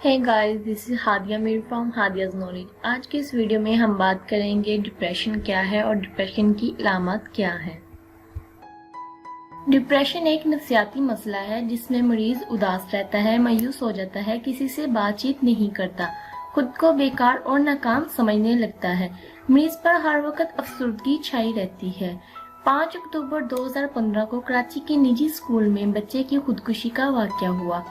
Hey guys, this is Hadiya Mir from Hadiya's knowledge. आज के इस वीडियो में हम बात करेंगे डिप्रेशन क्या है और डिप्रेशन की अलामत क्या है। डिप्रेशन एक नफ्सियाती मसला है जिसमें मरीज उदास रहता है, मायूस हो जाता है, किसी से बातचीत नहीं करता, खुद को बेकार और नाकाम समझने लगता है। मरीज पर हर वक्त अफसरदगी छाई रहती है। 5 अक्टूबर 2015 को कराची के निजी स्कूल में बच्चे की खुदकुशी का वाकया हुआ।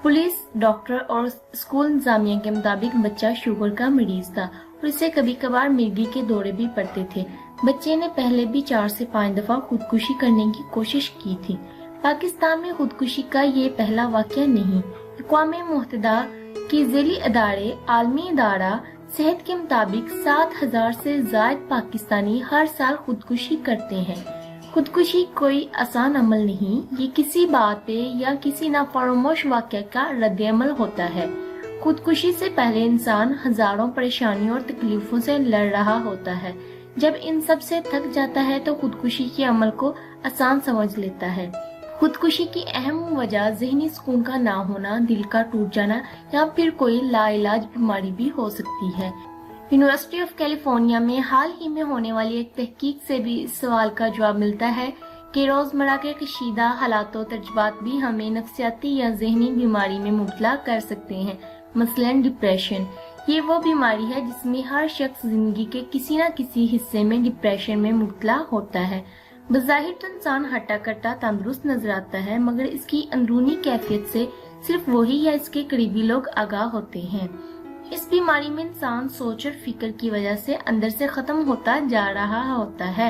पुलिस, डॉक्टर और स्कूल इंतजामिया के मुताबिक बच्चा शुगर का मरीज था और इसे कभी कभार मिर्गी के दौरे भी पड़ते थे। बच्चे ने पहले भी 4 से 5 दफा खुदकुशी करने की कोशिश की थी। पाकिस्तान में खुदकुशी का ये पहला वाकया नहीं। अक़वाम मुत्तहिदा की ज़ैली अदारे आलमी इदारा सेहत के मुताबिक 7,000 से ज़ायद पाकिस्तानी हर साल खुदकुशी करते हैं। खुदकुशी कोई आसान अमल नहीं, ये किसी बात पे या किसी नाफरमाश वाक़या का रद्द-ए-अमल होता है। खुदकुशी से पहले इंसान हजारों परेशानियों और तकलीफों से लड़ रहा होता है। जब इन सब से थक जाता है तो खुदकुशी के अमल को आसान समझ लेता है। खुदकुशी की अहम वजह ज़हनी सुकून का ना होना, दिल का टूट जाना या फिर कोई लाइलाज बीमारी भी हो सकती है। यूनिवर्सिटी ऑफ कैलिफोर्निया में हाल ही में होने वाली एक तहकीक से भी इस सवाल का जवाब मिलता है कि रोजमर्रा के कशीदा हालात और तजुर्बात भी हमें नफ्सियाती या ज़हनी बीमारी में मुब्तला कर सकते हैं। मसलन डिप्रेशन, ये वो बीमारी है जिसमें हर शख्स जिंदगी के किसी न किसी हिस्से में डिप्रेशन में मुब्तला होता है। बज़ाहिर तो इंसान हट्टा कट्टा तंदुरुस्त नजर आता है, मगर इसकी अंदरूनी कैफियत से सिर्फ वही या इसके करीबी लोग आगाह होते हैं। इस बीमारी में इंसान सोच और फिक्र की वजह से अंदर से खत्म होता जा रहा होता है।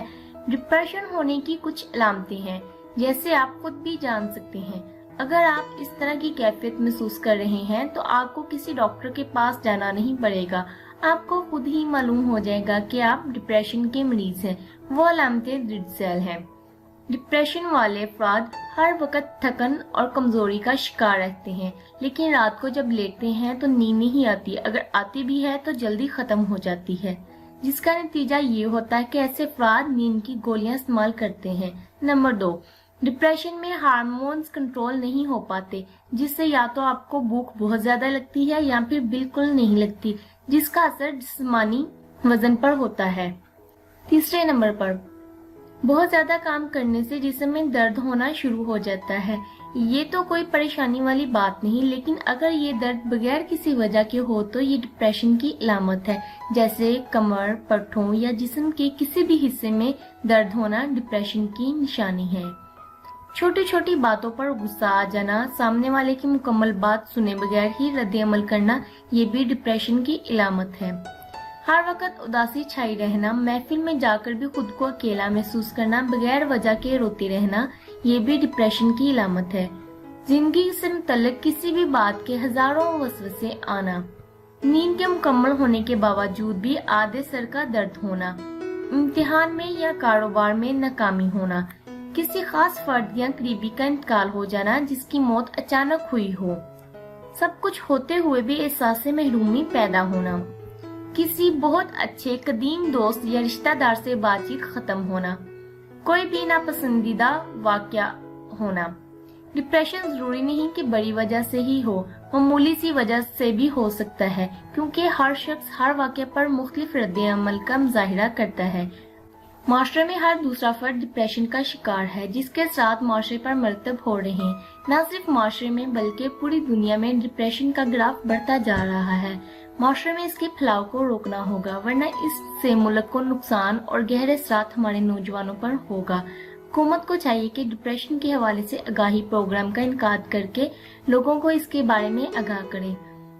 डिप्रेशन होने की कुछ अलामतें हैं, जैसे आप खुद भी जान सकते हैं। अगर आप इस तरह की कैफियत महसूस कर रहे हैं तो आपको किसी डॉक्टर के पास जाना नहीं पड़ेगा। आपको खुद ही मालूम हो जाएगा कि आप डिप्रेशन के मरीज हैं। वो अलामतें दर्ज झेल हैं। डिप्रेशन वाले अफराद हर वक्त थकन और कमजोरी का शिकार रहते हैं, लेकिन रात को जब लेटते हैं तो नींद नहीं आती। अगर आती भी है तो जल्दी खत्म हो जाती है, जिसका नतीजा ये होता है कि ऐसे अफराद नींद की गोलियां इस्तेमाल करते हैं। नंबर 2, डिप्रेशन में हार्मोन्स कंट्रोल नहीं हो पाते, जिससे या तो आपको भूख बहुत ज्यादा लगती है या फिर बिल्कुल नहीं लगती, जिसका असर जिस्मानी वजन पर होता है। तीसरे नंबर पर, बहुत ज्यादा काम करने से जिस्म में दर्द होना शुरू हो जाता है। ये तो कोई परेशानी वाली बात नहीं, लेकिन अगर ये दर्द बगैर किसी वजह के हो तो ये डिप्रेशन की अलामत है। जैसे कमर, पट्ठों या जिस्म के किसी भी हिस्से में दर्द होना डिप्रेशन की निशानी है। छोटी छोटी बातों पर गुस्सा आ जाना, सामने वाले की मुकम्मल बात सुने बगैर ही रद्द अमल करना, ये भी डिप्रेशन की अलामत है। हर वक्त उदासी छाई रहना, महफिल में जाकर भी खुद को अकेला महसूस करना, बगैर वजह के रोते रहना, ये भी डिप्रेशन की अलामत है। जिंदगी से मुतल्लिक किसी भी बात के हजारों वसवसे आना, नींद के मुकम्मल होने के बावजूद भी आधे सर का दर्द होना, इम्तिहान में या कारोबार में नाकामी होना, किसी खास फर्द या करीबी का इंतकाल हो जाना जिसकी मौत अचानक हुई हो, सब कुछ होते हुए भी एहसास महरूमी पैदा होना, किसी बहुत अच्छे कदीम दोस्त या रिश्तेदार से बातचीत खत्म होना, कोई भी नापसंदीदा वाकया होना। डिप्रेशन जरूरी नहीं कि बड़ी वजह से ही हो, मामूली सी वजह से भी हो सकता है, क्योंकि हर शख्स हर वाकये पर मुख्तलिफ रद्द अमल का मुजाहिरा करता है। माशरे में हर दूसरा फर्द डिप्रेशन का शिकार है, जिसके साथ माशरे पर मरतब हो रहे हैं। न सिर्फ माशरे में बल्कि पूरी दुनिया में डिप्रेशन का ग्राफ बढ़ता जा रहा है। माशरे में इसके फैलाव को रोकना होगा, वरना इससे मुल्क को नुकसान और गहरे असरात हमारे नौजवानों पर होगा। हुकूमत को चाहिए कि डिप्रेशन के हवाले से आगाही प्रोग्राम का इनकाद करके लोगों को इसके बारे में आगाह करे।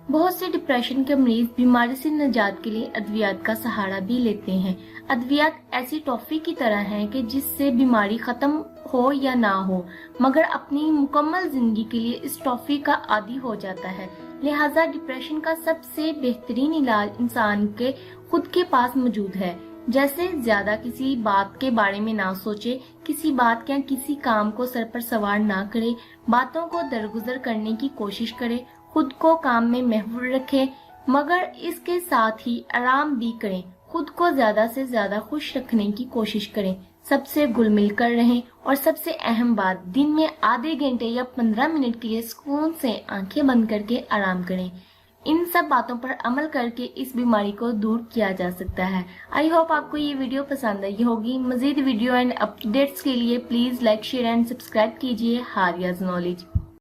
बहुत से डिप्रेशन के मरीज बीमारी से निजात के लिए अद्वियात का सहारा भी लेते हैं। अद्वियात ऐसी टॉफी की तरह हैं कि जिससे बीमारी खत्म हो या ना हो, मगर अपनी मुकम्मल जिंदगी के लिए इस टॉफी का आदी हो जाता है। लिहाजा डिप्रेशन का सबसे बेहतरीन इलाज इंसान के खुद के पास मौजूद है। जैसे ज्यादा किसी बात के बारे में ना सोचे, किसी बात या किसी काम को सर पर सवार ना करे, बातों को दरगुजर करने की कोशिश करे, खुद को काम में महफूज रखे, मगर इसके साथ ही आराम भी करें। खुद को ज्यादा से ज्यादा खुश रखने की कोशिश करें, सबसे घुल मिल कर रहें और सबसे अहम बात, दिन में आधे घंटे या 15 मिनट के लिए सुकून से आंखें बंद करके आराम करें। ان سب باتوں پر عمل کر کے اس بیماری کو دور کیا جا سکتا ہے۔ آئی ہوپ آپ کو یہ ویڈیو پسند آئی ہوگی۔ مزید ویڈیو اینڈ اپڈیٹس کے لیے please like, share and subscribe کیجیے ہاریاز نالج۔